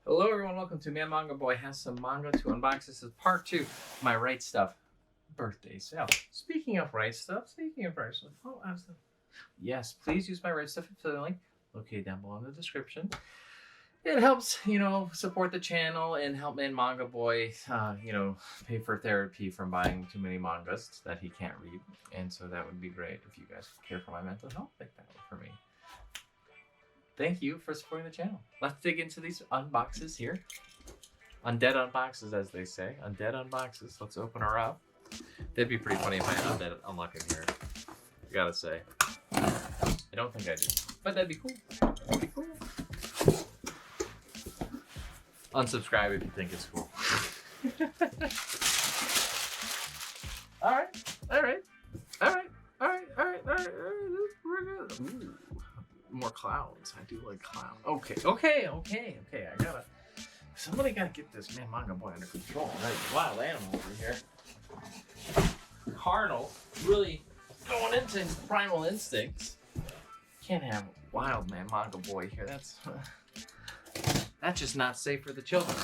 Hello everyone, welcome to Man Manga Boy Has Some Manga to Unbox. This is part 2 of my RIGHSTUF birthday sale. Speaking of RIGHSTUF, oh, awesome. Yes, please use my RIGHSTUF affiliate link located down below in the description. It helps, support the channel and help Man Manga Boy, pay for therapy from buying too many mangas that he can't read. And so that would be great if you guys care for my mental health like that for me. Thank you for supporting the channel. Let's dig into these unboxes here. Undead unboxes, as they say. Undead unboxes. Let's open her up. That'd be pretty funny if I had Undead unlock in here. I gotta say. I don't think I do. But that'd be cool. That'd be cool. Unsubscribe if you think it's cool. Alright. We're good. Ooh. More clouds. I do like clouds. Okay. Somebody gotta get this Man Manga Boy under control. Right, wild animal over here. Carnal, really going into his primal instincts. Can't have wild Man Manga Boy here. That's just not safe for the children.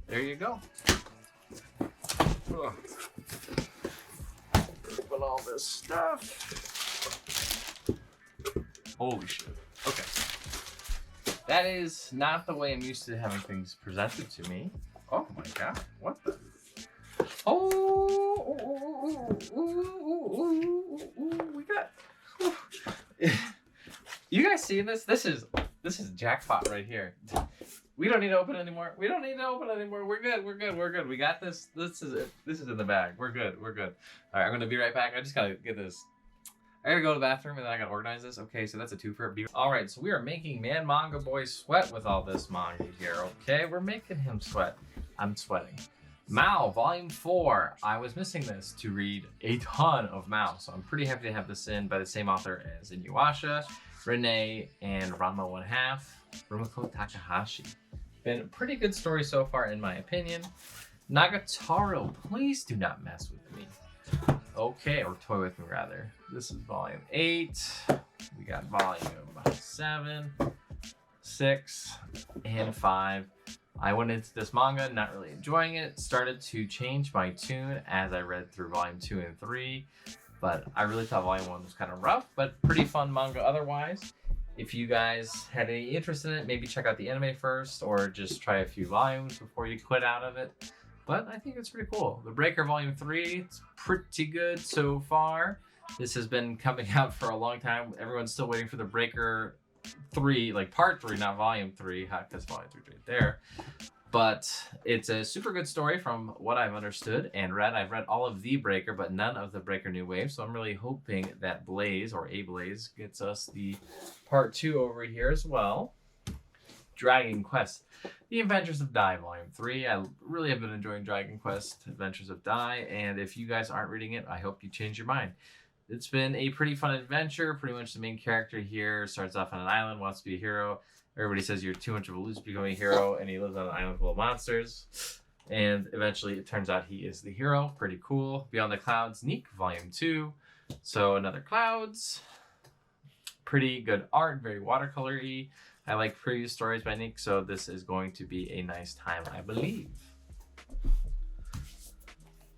There you go. Ugh. Open all this stuff. Holy shit. Okay. That is not the way I'm used to having things presented to me. Oh my god. What the? We got. You guys see this? This is jackpot right here. We don't need to open anymore. We're good. We got this. This is it. This is in the bag. We're good. All right, I'm gonna be right back. I just gotta get this. I gotta go to the bathroom and then I gotta organize this. Okay, so that's a 2 for. All right, so we are making Man Manga Boy sweat with all this manga here. Okay, we're making him sweat. I'm sweating. Mao, Volume 4. I was missing this to read a ton of Mao, so I'm pretty happy to have this in by the same author as Inuyasha, Renee, and Ranma 1/2, Rumiko Takahashi. Been a pretty good story so far, in my opinion. Nagatoro, please do not mess with me. Okay, or toy with me rather. This is volume 8. We got volume 7, 6, and 5. I went into this manga not really enjoying it. Started to change my tune as I read through volume 2 and 3. But I really thought volume 1 was kind of rough, but pretty fun manga otherwise. If you guys had any interest in it, maybe check out the anime first or just try a few volumes before you quit out of it. But I think it's pretty cool. The Breaker Volume 3, it's pretty good so far. This has been coming out for a long time. Everyone's still waiting for the Breaker 3, like part 3, not Volume 3, because Volume 3 is right there. But it's a super good story from what I've understood and read. I've read all of the Breaker, but none of the Breaker New Wave. So I'm really hoping that Blaze, or A-Blaze, gets us the part 2 over here as well. Dragon Quest, The Adventures of Dai, Volume 3. I really have been enjoying Dragon Quest, Adventures of Dai, and if you guys aren't reading it, I hope you change your mind. It's been a pretty fun adventure. Pretty much the main character here starts off on an island, wants to be a hero. Everybody says you're too much of a loser to become a hero, and he lives on an island full of monsters. And eventually it turns out he is the hero. Pretty cool. Beyond the Clouds, Neek, Volume 2. So another Clouds. Pretty good art, very watercolor-y. I like previous stories by Nick, so this is going to be a nice time, I believe.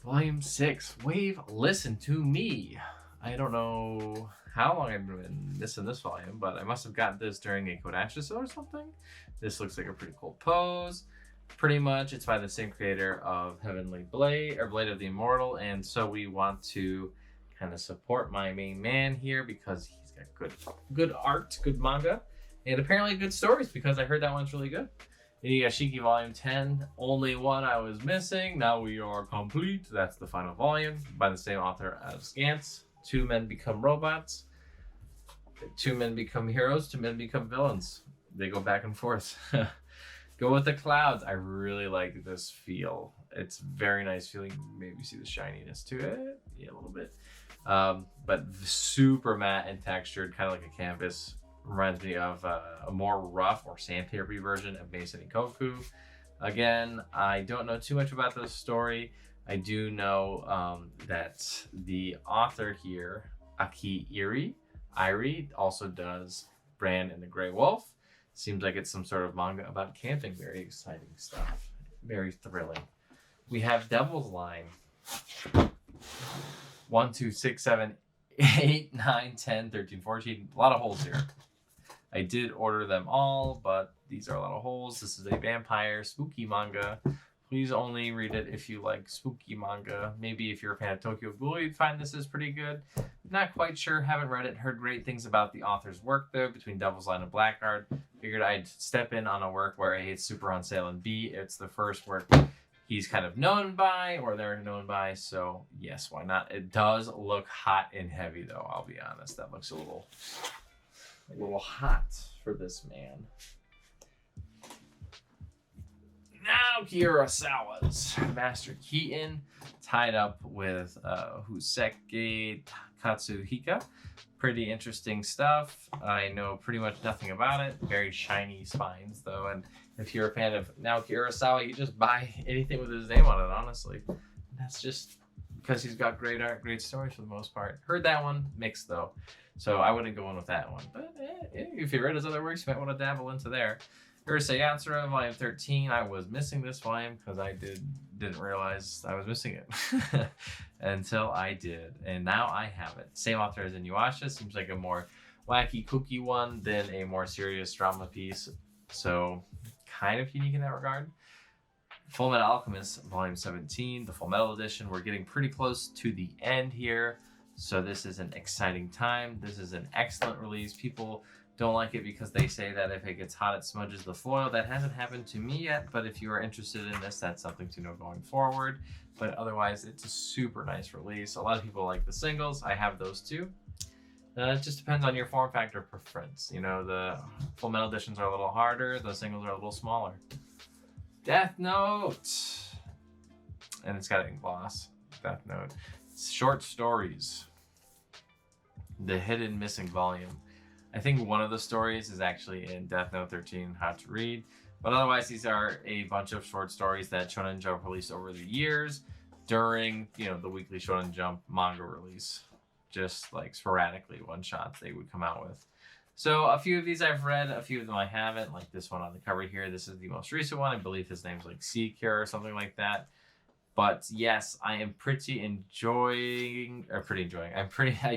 Volume 6, Wave, Listen to Me. I don't know how long I've been missing this volume, but I must have gotten this during a Kodansha sale or something. This looks like a pretty cool pose. Pretty much, it's by the same creator of Heavenly Blade, or Blade of the Immortal, and so we want to kind of support my main man here because he's got good art, good manga. And apparently good stories because I heard that one's really good. Yeshiki Volume 10, only one I was missing. Now we are complete. That's the final volume by the same author as Scants. 2 men become robots. 2 men become heroes. 2 men become villains. They go back and forth. Go with the Clouds. I really like this feel. It's very nice feeling. Maybe see the shininess to it. Yeah, a little bit. But super matte and textured, kind of like a canvas. Reminds me of a more rough or sandpapery version of Mason and Koku. Again, I don't know too much about this story. I do know that the author here, Aki Iri, also does Bran and the Grey Wolf. Seems like it's some sort of manga about camping. Very exciting stuff. Very thrilling. We have Devil's Line. 1, 2, 6, 7, 8, 9, 10, 13, 14. A lot of holes here. I did order them all, but these are a lot of holes. This is a vampire spooky manga. Please only read it if you like spooky manga. Maybe if you're a fan of Tokyo Ghoul, you'd find this is pretty good. Not quite sure, haven't read it. Heard great things about the author's work though, between Devil's Line and Blackguard. Figured I'd step in on a work where A, it's super on sale, and B, it's the first work he's kind of known by, or they're known by, so yes, why not? It does look hot and heavy though, I'll be honest. That looks a little hot for this man. Now Kurosawa's Master Keaton, tied up with Huseki Katsuhika. Pretty interesting stuff. I know pretty much nothing about it. Very shiny spines though, and if you're a fan of Naoki Urasawa, you just buy anything with his name on it, honestly. That's just because he's got great art, great stories for the most part. Heard that one, mixed though. So I wouldn't go in with that one. But if you read his other works, you might want to dabble into there. Urusei Yatsura, volume 13. I was missing this volume because I didn't realize I was missing it until I did. And now I have it. Same author as Inuyasha. Seems like a more wacky, kooky one than a more serious drama piece. So kind of unique in that regard. Full Metal Alchemist, volume 17. The Full Metal edition. We're getting pretty close to the end here. So this is an exciting time. This is an excellent release. People don't like it because they say that if it gets hot, it smudges the foil. That hasn't happened to me yet, but if you are interested in this, that's something to know going forward. But otherwise, it's a super nice release. A lot of people like the singles. I have those too. It just depends on your form factor preference. You know, the Full Metal editions are a little harder. The singles are a little smaller. Death Note. And it's got it in gloss. Death Note. Short stories. The hidden missing volume. I think one of the stories is actually in Death Note 13, How to Read. But otherwise, these are a bunch of short stories that Shonen Jump released over the years during, the weekly Shonen Jump manga release. Just like sporadically, one shots they would come out with. So a few of these I've read, a few of them I haven't, like this one on the cover here. This is the most recent one. I believe his name's like Sea Cure or something like that. But yes, I am I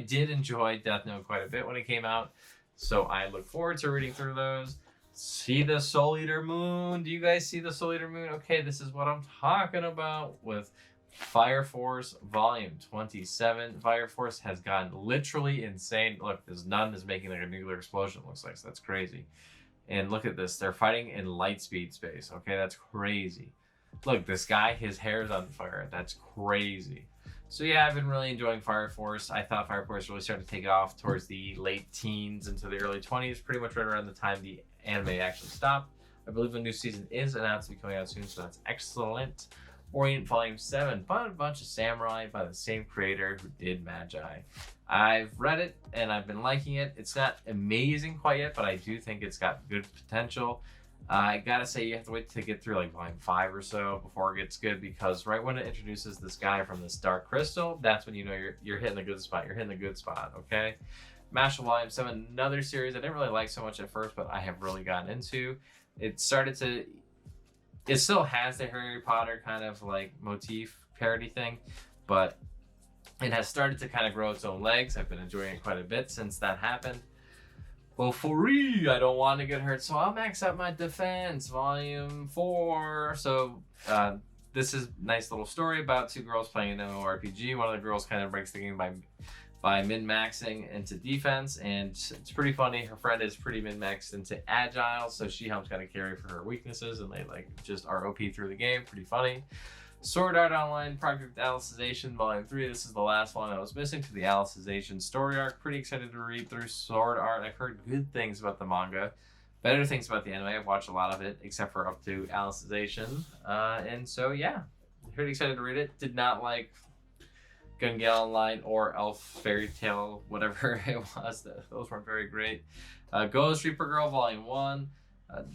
did enjoy Death Note quite a bit when it came out. So I look forward to reading through those. See the Soul Eater Moon. Do you guys see the Soul Eater Moon? Okay, this is what I'm talking about with Fire Force Volume 27. Fire Force has gone literally insane. Look, this nun is making like a nuclear explosion, looks like. So that's crazy. And look at this. They're fighting in light speed space. Okay, that's crazy. Look, this guy, his hair's on fire. That's crazy. So yeah, I've been really enjoying Fire Force. I thought Fire Force really started to take it off towards the late teens into the early 20s, pretty much right around the time the anime actually stopped. I believe a new season is announced to be coming out soon, so that's excellent. Orient Volume 7, but a bunch of samurai by the same creator who did Magi. I've read it, and I've been liking it. It's not amazing quite yet, but I do think it's got good potential. I gotta say, you have to wait to get through like volume 5 or so before it gets good, because right when it introduces this guy from this dark crystal, that's when you know you're hitting the good spot. You're hitting the good spot, okay? Mashal Volume 7, another series I didn't really like so much at first, but I have really gotten into. It still has the Harry Potter kind of like motif parody thing, but it has started to kind of grow its own legs. I've been enjoying it quite a bit since that happened. Well, for free, I don't want to get hurt, so I'll max out my defense, volume 4. So this is a nice little story about two girls playing an MMORPG. One of the girls kind of breaks the game by min-maxing into defense, and it's pretty funny. Her friend is pretty min-maxed into agile, so she helps kind of carry for her weaknesses, and they like just are OP through the game. Pretty funny. Sword Art Online Project Alicization Volume 3. This is the last one I was missing to the Alicization story arc. Pretty excited to read through Sword Art. I've heard good things about the manga. Better things about the anime. I've watched a lot of it, except for up to Alicization. And so, yeah. Pretty excited to read it. Did not like Gun Gale Online or Elf Fairy Tale, whatever it was. Those weren't very great. Ghost Reaper Girl Volume 1.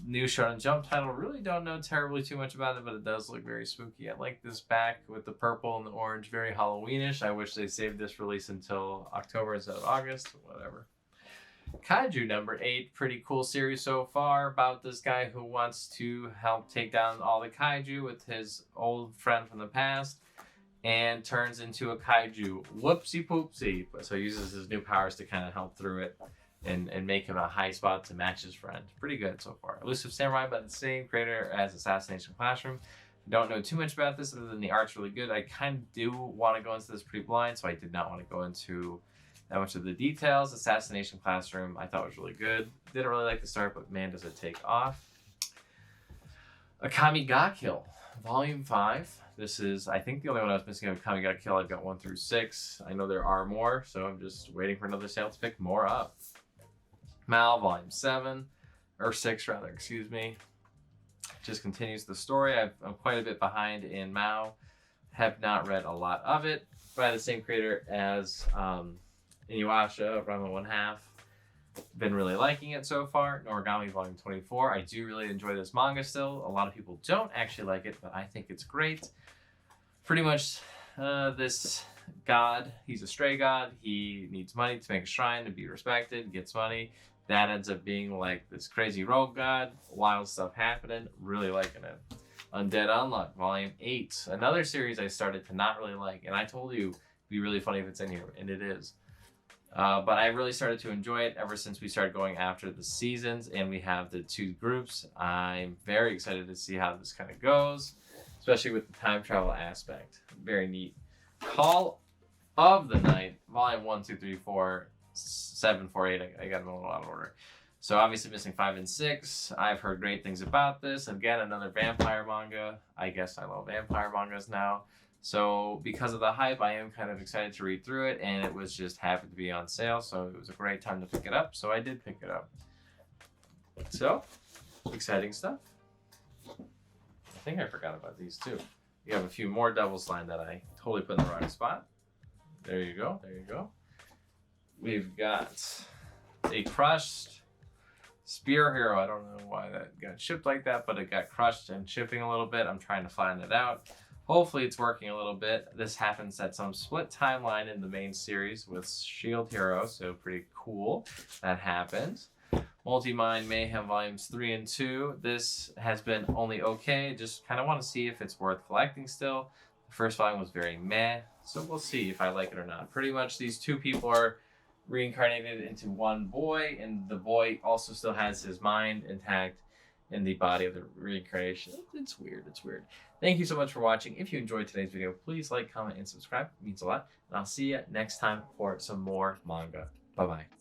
New Shonen Jump title. Really don't know terribly too much about it, but it does look very spooky. I like this back with the purple and the orange, very Halloweenish. I wish they saved this release until October instead of August. Whatever. Kaiju number 8, pretty cool series so far about this guy who wants to help take down all the kaiju with his old friend from the past and turns into a kaiju. Whoopsie poopsie. So he uses his new powers to kind of help through it and make him a high spot to match his friend. Pretty good so far. Elusive Samurai by the same creator as Assassination Classroom. Don't know too much about this other than the art's really good. I kind of do want to go into this pretty blind, so I did not want to go into that much of the details. Assassination Classroom I thought was really good. Didn't really like the start, but man does it take off. Akame ga Kill, Volume 5. This is, I think, the only one I was missing of Akame ga Kill. I've got 1 through 6. I know there are more, so I'm just waiting for another sale to pick more up. Mal, Volume 7, or 6 rather, excuse me. Just continues the story. I'm quite a bit behind in Mao. Have not read a lot of it. By the same creator as Inuyasha, Ranma 1/2. Been really liking it so far. Noragami Volume 24. I do really enjoy this manga still. A lot of people don't actually like it, but I think it's great. Pretty much this god, he's a stray god. He needs money to make a shrine to be respected, gets money. That ends up being like this crazy rogue god. Wild stuff happening. Really liking it. Undead Unluck, Volume 8. Another series I started to not really like. And I told you it'd be really funny if it's in here. And it is. But I really started to enjoy it ever since we started going after the seasons. And we have the 2 groups. I'm very excited to see how this kind of goes. Especially with the time travel aspect. Very neat. Call of the Night, Volume 1, 2, 3, 4, 7, 4, 8. I got them a little out of order. So obviously missing 5 and 6. I've heard great things about this. Again, another vampire manga. I guess I love vampire mangas now. So because of the hype, I am kind of excited to read through it, and it was just happened to be on sale, so it was a great time to pick it up. So I did pick it up. So, exciting stuff. I think I forgot about these too. You have a few more doubles line that I totally put in the wrong spot. There you go. There you go. We've got a crushed Spear Hero. I don't know why that got shipped like that, but it got crushed and shipping a little bit. I'm trying to find it out. Hopefully it's working a little bit. This happens at some split timeline in the main series with Shield Hero, so pretty cool. That happens. Multi-Mind Mayhem Volumes 3 and 2. This has been only okay. Just kind of want to see if it's worth collecting still. The first volume was very meh, so we'll see if I like it or not. Pretty much these 2 people are reincarnated into one boy, and the boy also still has his mind intact in the body of the reincarnation. It's weird. It's weird. Thank you so much for watching. If you enjoyed today's video, please like, comment, and subscribe. It means a lot. And I'll see you next time for some more manga. Bye-bye.